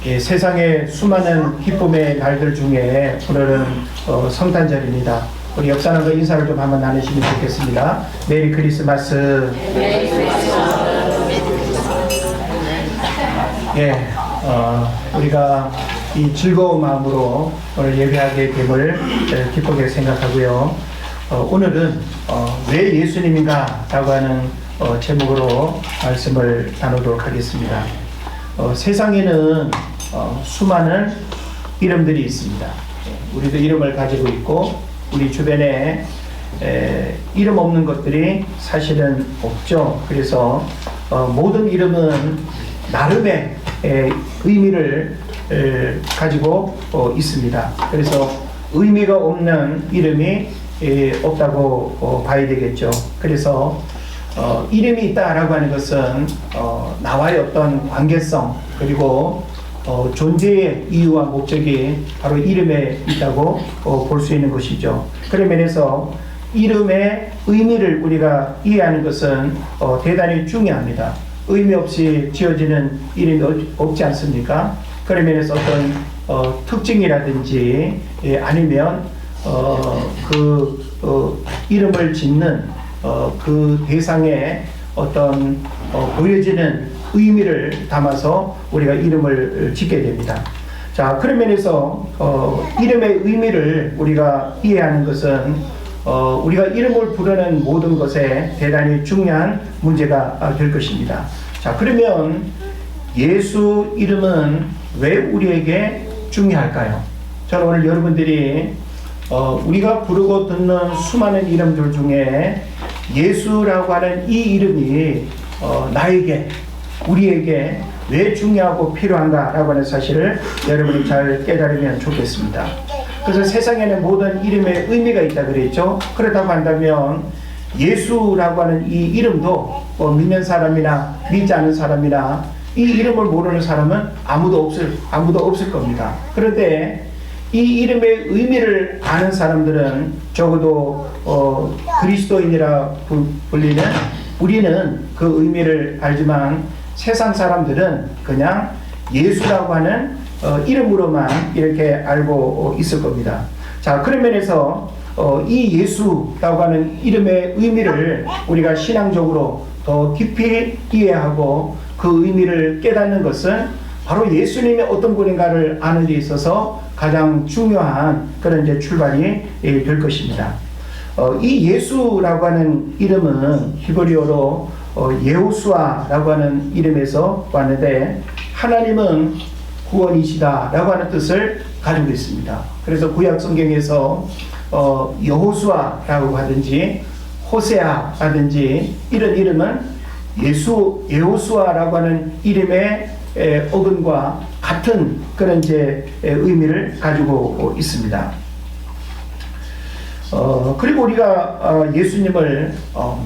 세상의 수많은 기쁨의 날들 중에 오늘은 성탄절입니다. 우리 옆 사람과 인사를 좀 한번 나누시면 좋겠습니다. 메리 크리스마스. 메리 크리스마스. 우리가 이 즐거운 마음으로 오늘 예배하게 됨을 기쁘게 생각하고요. 오늘은 왜 예수님인가 라고 하는 제목으로 말씀을 나누도록 하겠습니다. 세상에는 수많은 이름들이 있습니다. 우리도 이름을 가지고 있고 우리 주변에 이름 없는 것들이 사실은 없죠. 그래서 모든 이름은 나름의 의미를 가지고 있습니다. 그래서 의미가 없는 이름이 없다고 봐야 되겠죠. 그래서 이름이 있다라고 하는 것은 나와의 어떤 관계성 그리고 존재의 이유와 목적이 바로 이름에 있다고 볼 수 있는 것이죠. 그런 면에서 이름의 의미를 우리가 이해하는 것은 대단히 중요합니다. 의미 없이 지어지는 이름이 없지 않습니까? 그런 면에서 어떤 특징이라든지 아니면 이름을 짓는 그 대상에 어떤 보여지는 의미를 담아서 우리가 이름을 짓게 됩니다. 자, 그런 면에서 이름의 의미를 우리가 이해하는 것은 우리가 이름을 부르는 모든 것에 대단히 중요한 문제가 될 것입니다. 자, 그러면 예수 이름은 왜 우리에게 중요할까요? 저는 오늘 여러분들이 우리가 부르고 듣는 수많은 이름들 중에 예수라고 하는 이 이름이 나에게 우리에게 왜 중요하고 필요한가라고 하는 사실을 여러분이 잘 깨달으면 좋겠습니다. 그래서 세상에는 모든 이름에 의미가 있다 그랬죠. 그렇다고 한다면 예수라고 하는 이 이름도 믿는 사람이나 믿지 않는 사람이나 이 이름을 모르는 사람은 아무도 없을 겁니다. 그런데 이 이름의 의미를 아는 사람들은 적어도 그리스도인이라 불리는 우리는 그 의미를 알지만 세상 사람들은 그냥 예수라고 하는 이름으로만 이렇게 알고 있을 겁니다. 자, 그런 면에서 이 예수라고 하는 이름의 의미를 우리가 신앙적으로 더 깊이 이해하고 그 의미를 깨닫는 것은 바로 예수님이 어떤 분인가를 아는 데 있어서 가장 중요한 그런 이제 출발이 될 것입니다. 이 예수라고 하는 이름은 히브리어로 예호수아라고 하는 이름에서 왔는데 하나님은 구원이시다라고 하는 뜻을 가지고 있습니다. 그래서 구약 성경에서 여호수아라고 하든지 호세아라든지 이런 이름은 예호수아라고 하는 이름의 어근과 같은 그런 이제 의미를 가지고 있습니다. 그리고 우리가 예수님을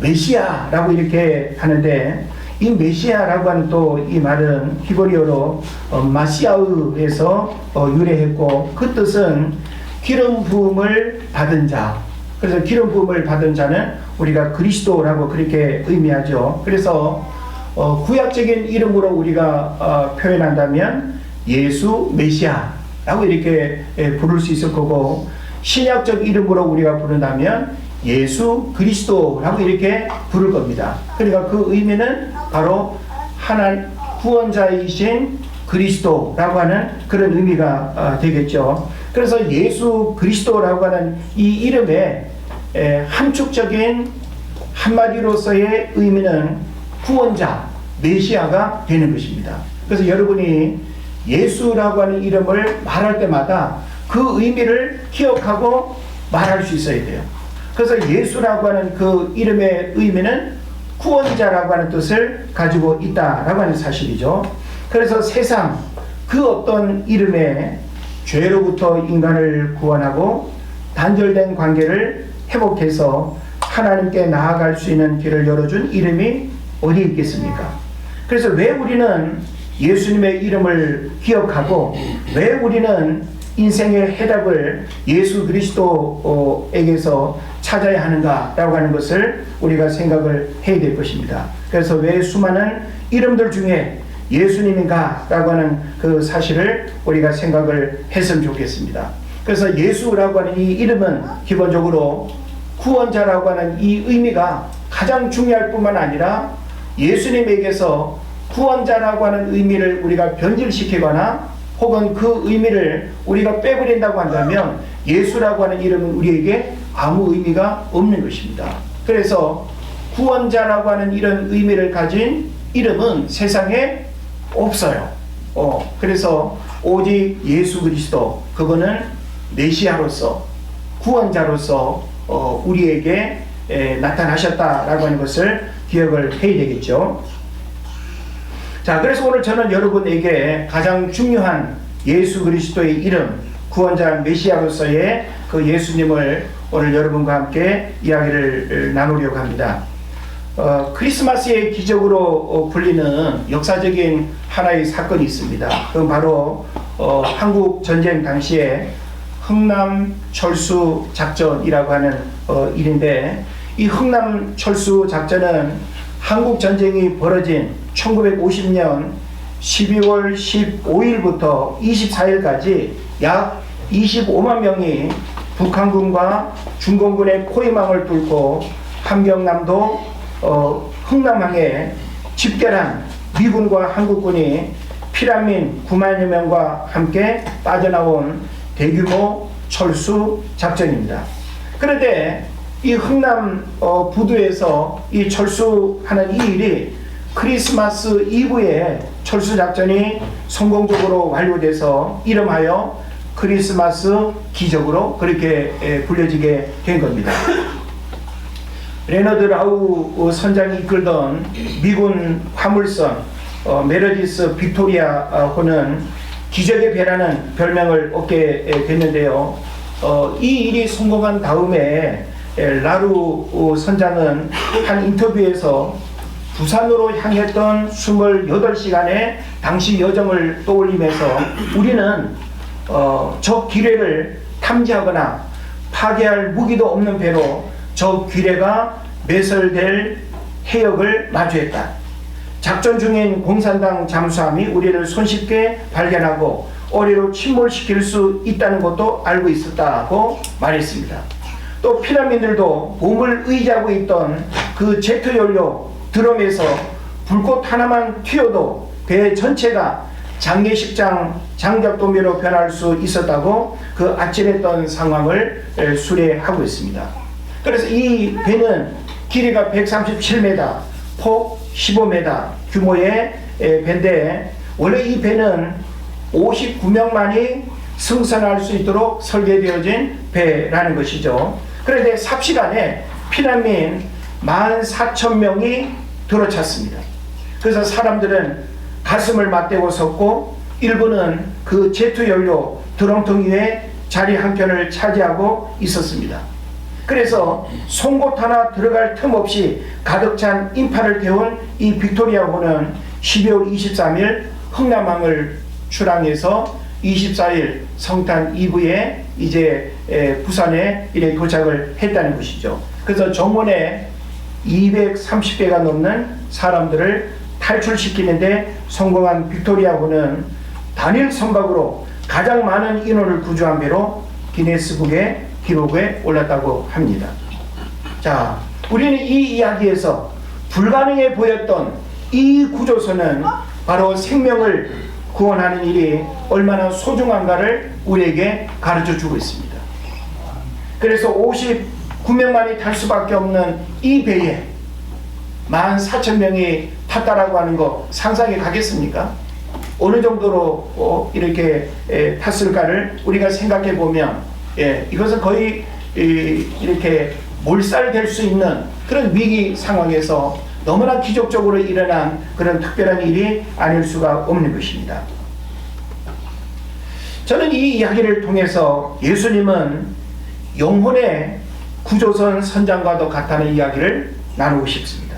메시아라고 이렇게 하는데 이 메시아라고 하는 또 이 말은 히브리어로 마시아우에서 유래했고 그 뜻은 기름 부음을 받은 자. 그래서 기름 부음을 받은 자는 우리가 그리스도라고 그렇게 의미하죠. 그래서 구약적인 이름으로 우리가 표현한다면 예수 메시아라고 이렇게 부를 수 있을 거고 신약적 이름으로 우리가 부른다면 예수 그리스도라고 이렇게 부를 겁니다. 그러니까 그 의미는 바로 하나님 구원자이신 그리스도라고 하는 그런 의미가 되겠죠. 그래서 예수 그리스도라고 하는 이 이름의 함축적인 한마디로서의 의미는 구원자, 메시아가 되는 것입니다. 그래서 여러분이 예수라고 하는 이름을 말할 때마다 그 의미를 기억하고 말할 수 있어야 돼요. 그래서 예수라고 하는 그 이름의 의미는 구원자라고 하는 뜻을 가지고 있다라고 하는 사실이죠. 그래서 세상 그 어떤 이름에 죄로부터 인간을 구원하고 단절된 관계를 회복해서 하나님께 나아갈 수 있는 길을 열어준 이름이 어디 있겠습니까? 그래서 왜 우리는 예수님의 이름을 기억하고 왜 우리는 인생의 해답을 예수 그리스도에게서 찾아야 하는가라고 하는 것을 우리가 생각을 해야 될 것입니다. 그래서 왜 수많은 이름들 중에 예수님인가? 라고 하는 그 사실을 우리가 생각을 했으면 좋겠습니다. 그래서 예수라고 하는 이 이름은 기본적으로 구원자라고 하는 이 의미가 가장 중요할 뿐만 아니라 예수님에게서 구원자라고 하는 의미를 우리가 변질시키거나 혹은 그 의미를 우리가 빼버린다고 한다면 예수라고 하는 이름은 우리에게 아무 의미가 없는 것입니다. 그래서 구원자라고 하는 이런 의미를 가진 이름은 세상에 없어요. 그래서 오직 예수 그리스도, 그분은 메시아로서 구원자로서 우리에게 나타나셨다라고 하는 것을 기억을 해야 되겠죠. 자, 그래서 오늘 저는 여러분에게 가장 중요한 예수 그리스도의 이름, 구원자 메시아로서의 그 예수님을 오늘 여러분과 함께 이야기를 나누려고 합니다. 크리스마스의 기적으로 불리는 역사적인 하나의 사건이 있습니다. 그건 바로 한국 전쟁 당시에 흥남 철수 작전이라고 하는 일인데, 이 흥남 철수 작전은 한국 전쟁이 벌어진 1950년 12월 15일부터 24일까지 약 25만 명이 북한군과 중공군의 포위망을 뚫고 함경남도 흥남항에 집결한 미군과 한국군이 피난민 9만여 명과 함께 빠져나온 대규모 철수 작전입니다. 그런데 이 흥남 부두에서 이 철수하는 이 일이 크리스마스 이브에 철수 작전이 성공적으로 완료돼서 이름하여 크리스마스 기적으로 그렇게 불려지게 된 겁니다. 레너드 라우 선장이 이끌던 미군 화물선 메르디스 빅토리아호는 기적의 배라는 별명을 얻게 됐는데요. 이 일이 성공한 다음에 라루 선장은 한 인터뷰에서 부산으로 향했던 28시간의 당시 여정을 떠올리면서 우리는 저 기뢰를 탐지하거나 파괴할 무기도 없는 배로 저 기뢰가 매설될 해역을 마주했다. 작전 중인 공산당 잠수함이 우리를 손쉽게 발견하고 어리로 침몰시킬 수 있다는 것도 알고 있었다고 말했습니다. 또 피난민들도 몸을 의지하고 있던 그 제트 연료 드럼에서 불꽃 하나만 튀어도 배 전체가 장례식장 장작도미로 변할 수 있었다고 그 아찔했던 상황을 수레하고 있습니다. 그래서 이 배는 길이가 137m, 폭 15m 규모의 배인데, 원래 이 배는 59명만이 승선할 수 있도록 설계되어진 배라는 것이죠. 그런데 삽시간에 피난민 14,000명이 들어찼습니다. 그래서 사람들은 가슴을 맞대고 섰고 일부는 그 제트 연료 드럼통 위에 자리 한 켠을 차지하고 있었습니다. 그래서 송곳 하나 들어갈 틈 없이 가득 찬 인파를 태운 이 빅토리아호는 12월 23일 흥남항을 출항해서 24일 성탄 이브에 이제 부산에 이렇게 도착을 했다는 것이죠. 그래서 정원에 230개가 넘는 사람들을 탈출시키는데 성공한 빅토리아호는 단일 선박으로 가장 많은 인원을 구조한 배로 기네스북의 기록에 올랐다고 합니다. 자, 우리는 이 이야기에서 불가능해 보였던 이 구조선은 바로 생명을 구원하는 일이 얼마나 소중한가를 우리에게 가르쳐 주고 있습니다. 그래서 59명만이 탈 수밖에 없는 이 배에 14,000명이 탔다라고 하는 거 상상이 가겠습니까? 어느 정도로 이렇게 탔을까를 우리가 생각해 보면 이것은 거의 이렇게 몰살될 수 있는 그런 위기 상황에서 너무나 기적적으로 일어난 그런 특별한 일이 아닐 수가 없는 것입니다. 저는 이 이야기를 통해서 예수님은 영혼의 구조선 선장과도 같다는 이야기를 나누고 싶습니다.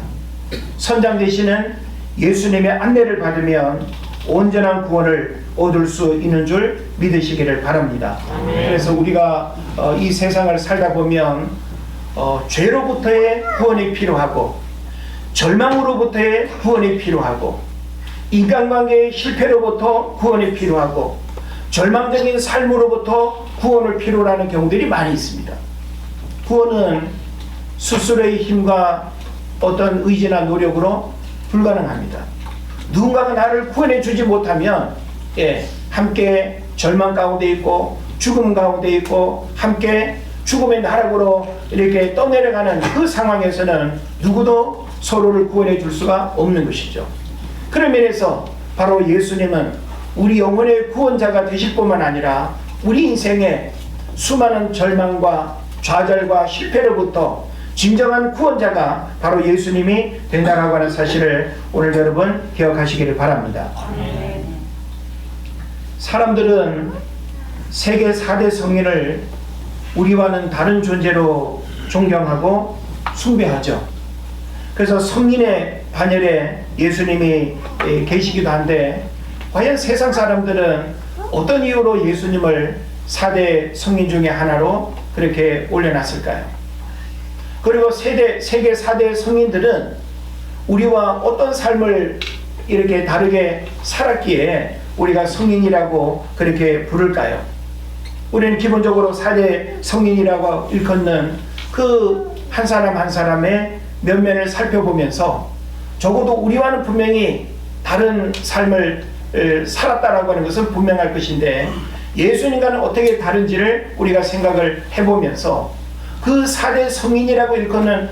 선장 되시는 예수님의 안내를 받으면 온전한 구원을 얻을 수 있는 줄 믿으시기를 바랍니다. 그래서 우리가 이 세상을 살다 보면 죄로부터의 구원이 필요하고 절망으로부터의 구원이 필요하고 인간관계의 실패로부터 구원이 필요하고 절망적인 삶으로부터 구원을 필요로 하는 경우들이 많이 있습니다. 구원은 스스로의 힘과 어떤 의지나 노력으로 불가능합니다. 누군가가 나를 구원해 주지 못하면 함께 절망 가운데 있고 죽음 가운데 있고 함께 죽음의 나락으로 이렇게 떠내려가는 그 상황에서는 누구도 서로를 구원해 줄 수가 없는 것이죠. 그런 면에서 바로 예수님은 우리 영혼의 구원자가 되실 뿐만 아니라 우리 인생의 수많은 절망과 좌절과 실패로부터 진정한 구원자가 바로 예수님이 된다라고 하는 사실을 오늘 여러분 기억하시기를 바랍니다. 사람들은 세계 4대 성인을 우리와는 다른 존재로 존경하고 숭배하죠. 그래서 성인의 반열에 예수님이 계시기도 한데 과연 세상 사람들은 어떤 이유로 예수님을 4대 성인 중에 하나로 그렇게 올려놨을까요? 그리고 세계 4대 성인들은 우리와 어떤 삶을 이렇게 다르게 살았기에 우리가 성인이라고 그렇게 부를까요? 우리는 기본적으로 4대 성인이라고 일컫는 그 한 사람 한 사람의 면면을 살펴보면서 적어도 우리와는 분명히 다른 삶을 살았다라고 하는 것은 분명할 것인데 예수님과는 어떻게 다른지를 우리가 생각을 해보면서 그 4대 성인이라고 일컫는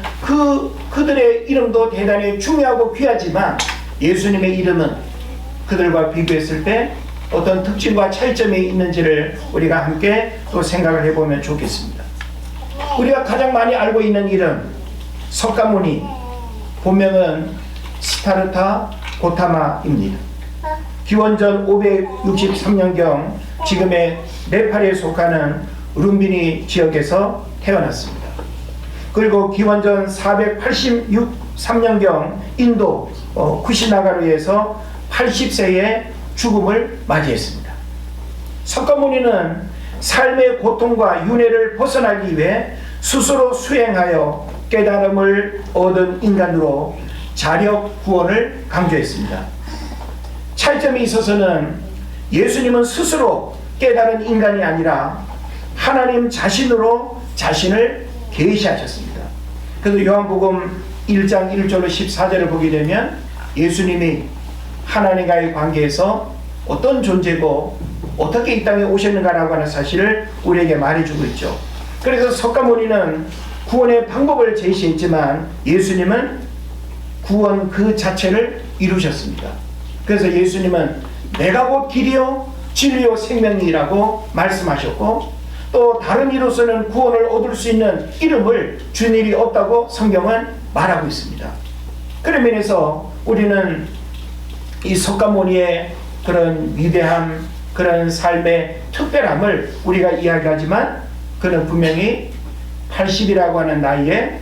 그들의 이름도 대단히 중요하고 귀하지만 예수님의 이름은 그들과 비교했을 때 어떤 특징과 차이점이 있는지를 우리가 함께 또 생각을 해보면 좋겠습니다. 우리가 가장 많이 알고 있는 이름 석가모니, 본명은 시타르타 고타마입니다. 기원전 563년경 지금의 네팔에 속하는 룸비니 지역에서 태어났습니다. 그리고 기원전 483년경 인도 쿠시나가루에서 80세의 죽음을 맞이했습니다. 석가모니는 삶의 고통과 윤회를 벗어나기 위해 스스로 수행하여 깨달음을 얻은 인간으로 자력 구원을 강조했습니다. 차이점이 있어서는 예수님은 스스로 깨달은 인간이 아니라 하나님 자신으로 자신을 계시하셨습니다. 그래서 요한복음 1장 1절로 14절을 보게 되면 예수님이 하나님과의 관계에서 어떤 존재고 어떻게 이 땅에 오셨는가라고 하는 사실을 우리에게 말해주고 있죠. 그래서 석가모니는 구원의 방법을 제시했지만 예수님은 구원 그 자체를 이루셨습니다. 그래서 예수님은 내가 곧 길이요 진리요 생명이라고 말씀하셨고 또 다른 이로서는 구원을 얻을 수 있는 이름을 준 일이 없다고 성경은 말하고 있습니다. 그런 면에서 우리는 이 석가모니의 그런 위대함, 그런 삶의 특별함을 우리가 이야기하지만 그는 분명히 80이라고 하는 나이에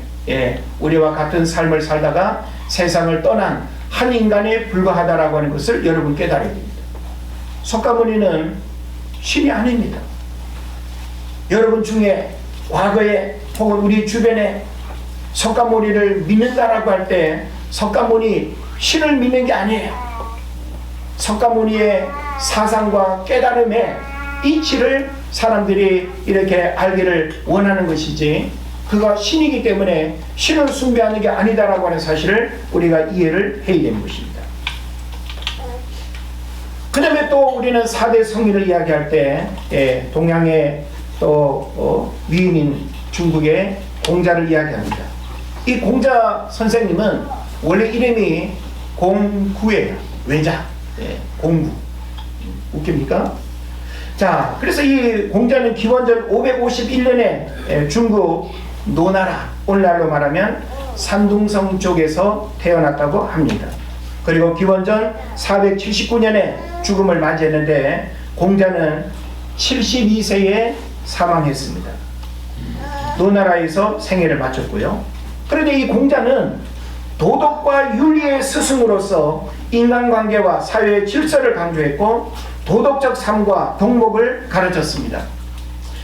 우리와 같은 삶을 살다가 세상을 떠난 한 인간에 불과하다라고 하는 것을 여러분 깨달아야 됩니다. 석가모니는 신이 아닙니다. 여러분 중에 과거에 혹은 우리 주변에 석가모니를 믿는다라고 할 때 석가모니 신을 믿는 게 아니에요. 석가모니의 사상과 깨달음의 이치를 사람들이 이렇게 알기를 원하는 것이지 그가 신이기 때문에 신을 숭배하는 게 아니다라고 하는 사실을 우리가 이해를 해야 되는 것입니다. 그 다음에 또 우리는 4대 성인을 이야기할 때 동양의 또 위인인 중국의 공자를 이야기합니다. 이 공자 선생님은 원래 이름이 공구예요. 외자, 공구. 웃깁니까? 자, 그래서 이 공자는 기원전 551년에 중국 노나라, 오늘날로 말하면 산둥성 쪽에서 태어났다고 합니다. 그리고 기원전 479년에 죽음을 맞이했는데 공자는 72세에 사망했습니다. 노나라에서 생애를 마쳤고요. 그런데 이 공자는 도덕과 윤리의 스승으로서 인간관계와 사회의 질서를 강조했고 도덕적 삶과 덕목을 가르쳤습니다.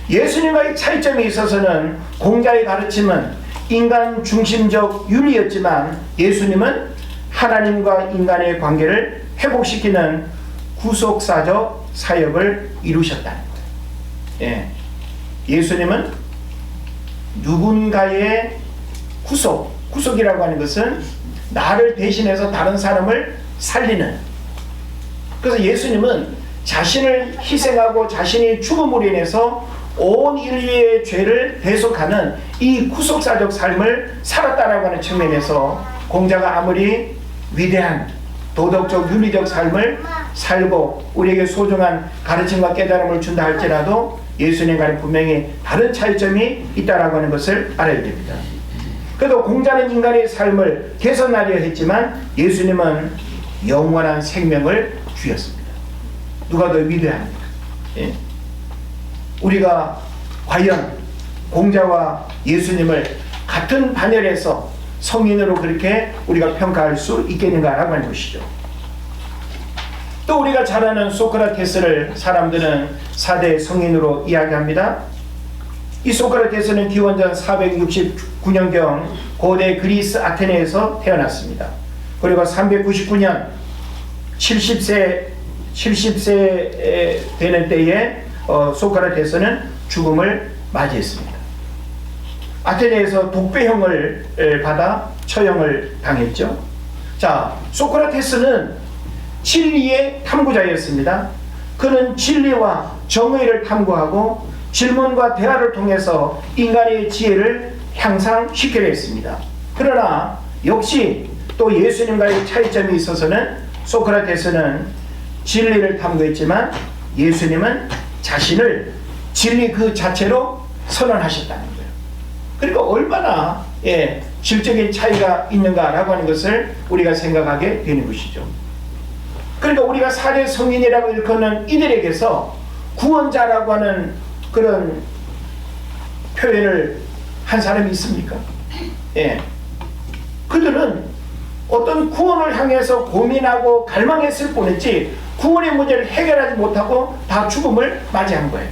예수님과의 차이점이 있어서는 공자의 가르침은 인간 중심적 윤리였지만 예수님은 하나님과 인간의 관계를 회복시키는 구속사적 사역을 이루셨다는 거예요. 예. 예수님은 누군가의 구속이라고 하는 것은 나를 대신해서 다른 사람을 살리는, 그래서 예수님은 자신을 희생하고 자신이 죽음으로 인해서 온 인류의 죄를 대속하는 이 구속사적 삶을 살았다라고 하는 측면에서 공자가 아무리 위대한 도덕적 윤리적 삶을 살고 우리에게 소중한 가르침과 깨달음을 준다 할지라도 예수님과는 분명히 다른 차이점이 있다라고 하는 것을 알아야 됩니다. 그래도 공자는 인간의 삶을 개선하려 했지만 예수님은 영원한 생명을 주셨습니다. 누가 더 위대합니까? 예. 우리가 과연 공자와 예수님을 같은 반열에서 성인으로 그렇게 우리가 평가할 수 있겠는가라고 하는 것이죠. 또 우리가 잘 아는 소크라테스를 사람들은 4대 성인으로 이야기합니다. 이 소크라테스는 기원전 469년경 고대 그리스 아테네에서 태어났습니다. 그리고 399년 70세 되는 때에 소크라테스는 죽음을 맞이했습니다. 아테네에서 독배형을 받아 처형을 당했죠. 자, 소크라테스는 진리의 탐구자였습니다. 그는 진리와 정의를 탐구하고 질문과 대화를 통해서 인간의 지혜를 향상시키려 했습니다. 그러나 역시 또 예수님과의 차이점이 있어서는 소크라테스는 진리를 탐구했지만 예수님은 자신을 진리 그 자체로 선언하셨다는 거예요. 그러니까 얼마나 질적인 차이가 있는가라고 하는 것을 우리가 생각하게 되는 것이죠. 그러니까 우리가 4대 성인이라고 일컫는 이들에게서 구원자라고 하는 그런 표현을 한 사람이 있습니까? 예. 그들은 어떤 구원을 향해서 고민하고 갈망했을 뿐이지 구원의 문제를 해결하지 못하고 다 죽음을 맞이한 거예요.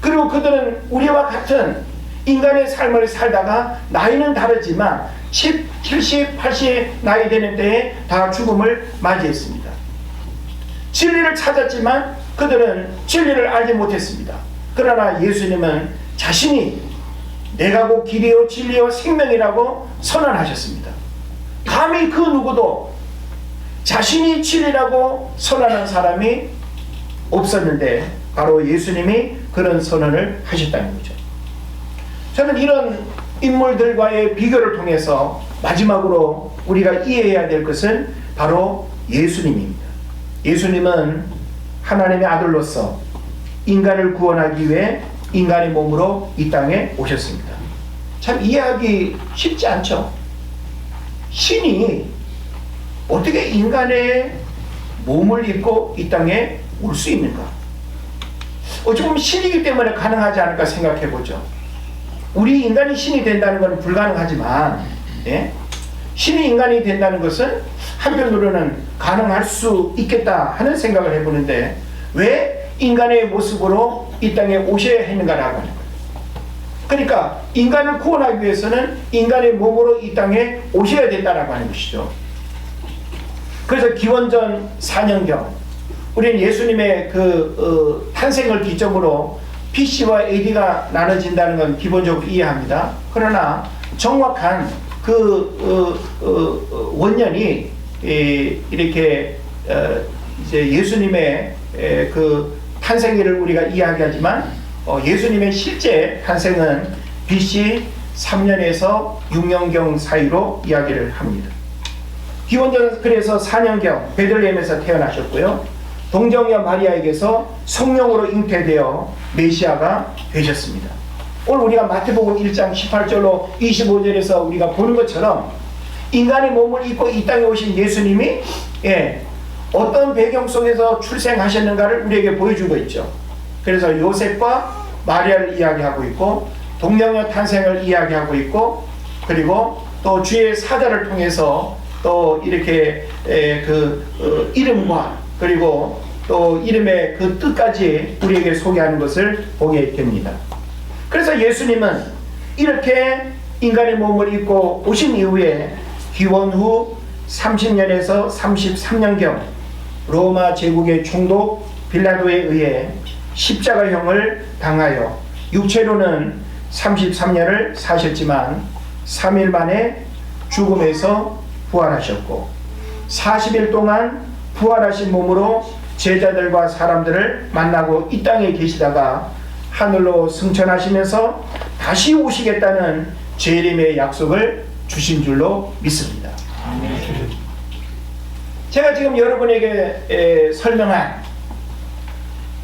그리고 그들은 우리와 같은 인간의 삶을 살다가 나이는 다르지만 10, 70, 80 나이 되는 때에 다 죽음을 맞이했습니다. 진리를 찾았지만 그들은 진리를 알지 못했습니다. 그러나 예수님은 자신이 내가 곧 길이요 진리요 생명이라고 선언하셨습니다. 감히 그 누구도 자신이 진리라고 선언한 사람이 없었는데 바로 예수님이 그런 선언을 하셨다는 거죠. 저는 이런 인물들과의 비교를 통해서 마지막으로 우리가 이해해야 될 것은 바로 예수님입니다. 예수님은 하나님의 아들로서 인간을 구원하기 위해 인간의 몸으로 이 땅에 오셨습니다. 참 이해하기 쉽지 않죠? 신이 어떻게 인간의 몸을 입고 이 땅에 올 수 있는가? 어찌 보면 신이기 때문에 가능하지 않을까 생각해 보죠. 우리 인간이 신이 된다는 것은 불가능하지만 신이 인간이 된다는 것은 한편으로는 가능할 수 있겠다 하는 생각을 해보는데 왜 인간의 모습으로 이 땅에 오셔야 했는가라고 하는 거예요. 그러니까 인간을 구원하기 위해서는 인간의 몸으로 이 땅에 오셔야 된다라고 하는 것이죠. 그래서 기원전 4년경 우리는 예수님의 탄생을 기점으로 BC와 AD가 나눠진다는 건 기본적으로 이해합니다. 그러나 정확한 원년이 이렇게 이제 예수님의 탄생일을 우리가 이야기하지만 예수님의 실제 탄생은 BC 3년에서 6년경 사이로 이야기를 합니다. 기원전 그래서 4년경 베들레헴에서 태어나셨고요. 동정녀 마리아에게서 성령으로 잉태되어 메시아가 되셨습니다. 오늘 우리가 마태복음 1장 18절로 25절에서 우리가 보는 것처럼 인간의 몸을 입고 이 땅에 오신 예수님이 어떤 배경 속에서 출생하셨는가를 우리에게 보여주고 있죠. 그래서 요셉과 마리아를 이야기하고 있고 동정녀 탄생을 이야기하고 있고 그리고 또 주의 사자를 통해서 또 이렇게 이름과 그리고 또 이름의 그 뜻까지 우리에게 소개하는 것을 보게 됩니다. 그래서 예수님은 이렇게 인간의 몸을 입고 오신 이후에 기원 후 30년에서 33년경 로마 제국의 총독 빌라도에 의해 십자가형을 당하여 육체로는 33년을 사셨지만 3일 만에 죽음에서 부활하셨고 40일 동안 부활하신 몸으로 제자들과 사람들을 만나고 이 땅에 계시다가 하늘로 승천하시면서 다시 오시겠다는 재림의 약속을 주신 줄로 믿습니다. 제가 지금 여러분에게 설명한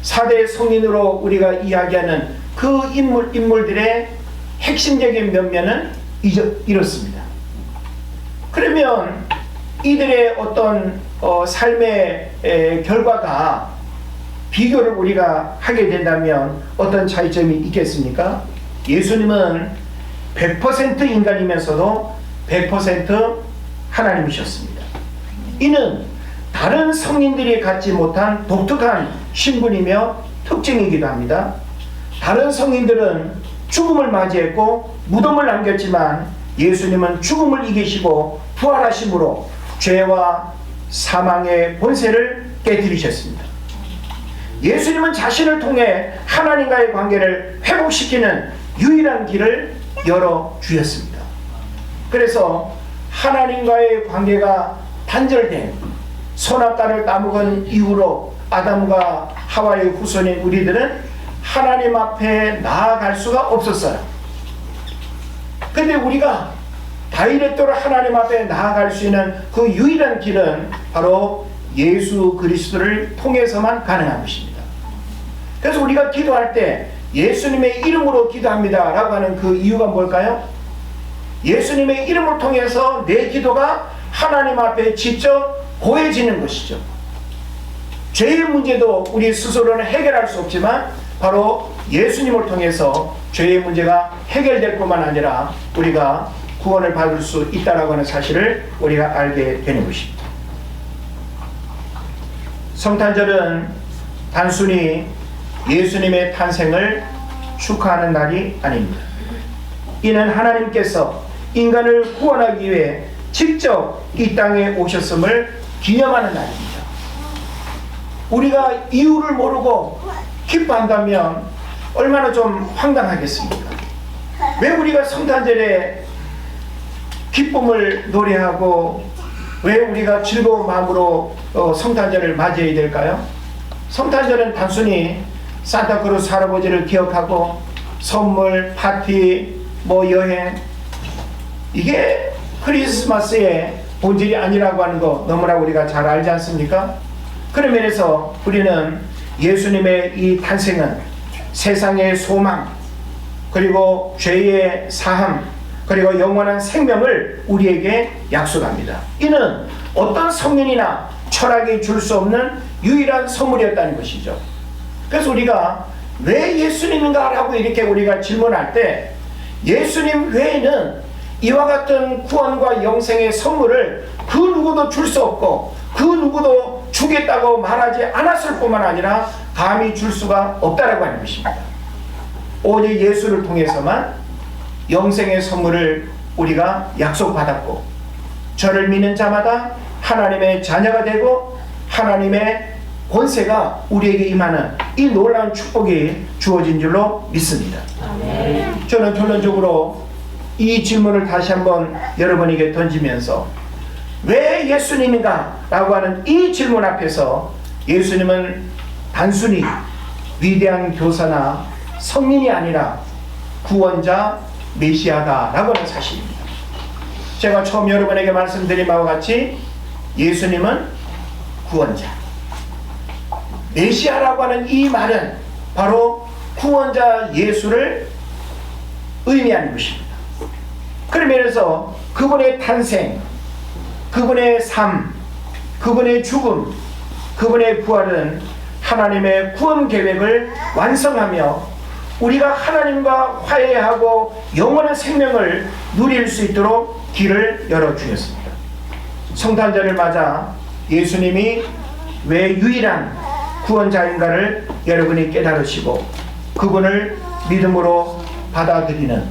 4대 성인으로 우리가 이야기하는 그 인물들의 핵심적인 면면은 이렇습니다. 그러면 이들의 어떤 삶의 결과가 비교를 우리가 하게 된다면 어떤 차이점이 있겠습니까? 예수님은 100% 인간이면서도 100% 하나님이셨습니다. 이는 다른 성인들이 갖지 못한 독특한 신분이며 특징이기도 합니다. 다른 성인들은 죽음을 맞이했고 무덤을 남겼지만 예수님은 죽음을 이기시고 부활하심으로 죄와 사망의 본세를 깨뜨리셨습니다. 예수님은 자신을 통해 하나님과의 관계를 회복시키는 유일한 길을 열어주셨습니다. 그래서 하나님과의 관계가 단절된 선악과를 따먹은 이후로 아담과 하와의 후손인 우리들은 하나님 앞에 나아갈 수가 없었어요. 근데 우리가 다이렉트로 하나님 앞에 나아갈 수 있는 그 유일한 길은 바로 예수 그리스도를 통해서만 가능한 것입니다. 그래서 우리가 기도할 때 예수님의 이름으로 기도합니다 라고 하는 그 이유가 뭘까요? 예수님의 이름을 통해서 내 기도가 하나님 앞에 직접 고해지는 것이죠. 죄의 문제도 우리 스스로는 해결할 수 없지만 바로 예수님을 통해서 죄의 문제가 해결될 뿐만 아니라 우리가 구원을 받을 수 있다라고 하는 사실을 우리가 알게 되는 것입니다. 성탄절은 단순히 예수님의 탄생을 축하하는 날이 아닙니다. 이는 하나님께서 인간을 구원하기 위해 직접 이 땅에 오셨음을 기념하는 날입니다. 우리가 이유를 모르고 기뻐한다면 얼마나 좀 황당하겠습니까? 왜 우리가 성탄절에 기쁨을 노래하고 왜 우리가 즐거운 마음으로 성탄절을 맞이해야 될까요? 성탄절은 단순히 산타크로스 할아버지를 기억하고 선물, 파티, 여행, 이게 크리스마스의 본질이 아니라고 하는 거 너무나 우리가 잘 알지 않습니까? 그런 면에서 우리는 예수님의 이 탄생은 세상의 소망, 그리고 죄의 사함, 그리고 영원한 생명을 우리에게 약속합니다. 이는 어떤 성인이나 철학이 줄 수 없는 유일한 선물이었다는 것이죠. 그래서 우리가 왜 예수님인가 라고 이렇게 우리가 질문할 때 예수님 외에는 이와 같은 구원과 영생의 선물을 그 누구도 줄 수 없고 그 누구도 주겠다고 말하지 않았을 뿐만 아니라 감히 줄 수가 없다라고 하는 것입니다. 오직 예수를 통해서만 영생의 선물을 우리가 약속받았고 저를 믿는 자마다 하나님의 자녀가 되고 하나님의 권세가 우리에게 임하는 이 놀라운 축복이 주어진 줄로 믿습니다. 저는 결론적으로 이 질문을 다시 한번 여러분에게 던지면서 왜 예수님인가? 라고 하는 이 질문 앞에서 예수님은 단순히 위대한 교사나 성인이 아니라 구원자 메시아다 라고 하는 사실입니다. 제가 처음 여러분에게 말씀드린 바와 같이 예수님은 구원자, 메시아라고 하는 이 말은 바로 구원자 예수를 의미하는 것입니다. 그러면서 그분의 탄생, 그분의 삶, 그분의 죽음, 그분의 부활은 하나님의 구원 계획을 완성하며 우리가 하나님과 화해하고 영원한 생명을 누릴 수 있도록 길을 열어주셨습니다. 성탄절을 맞아 예수님이 왜 유일한 구원자인가를 여러분이 깨달으시고 그분을 믿음으로 받아들이는,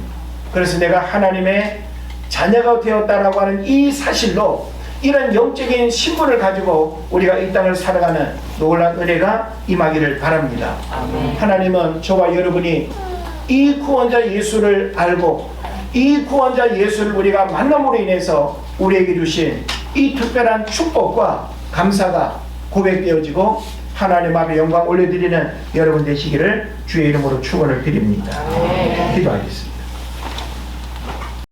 그래서 내가 하나님의 자녀가 되었다라고 하는 이 사실로 이런 영적인 신분을 가지고 우리가 이 땅을 살아가는 놀라운 은혜가 임하기를 바랍니다. 하나님은 저와 여러분이 이 구원자 예수를 알고 이 구원자 예수를 우리가 만남으로 인해서 우리에게 주신 이 특별한 축복과 감사가 고백되어지고 하나님 앞에 영광 올려드리는 여러분 되시기를 주의 이름으로 축원을 드립니다. 기도하겠습니다.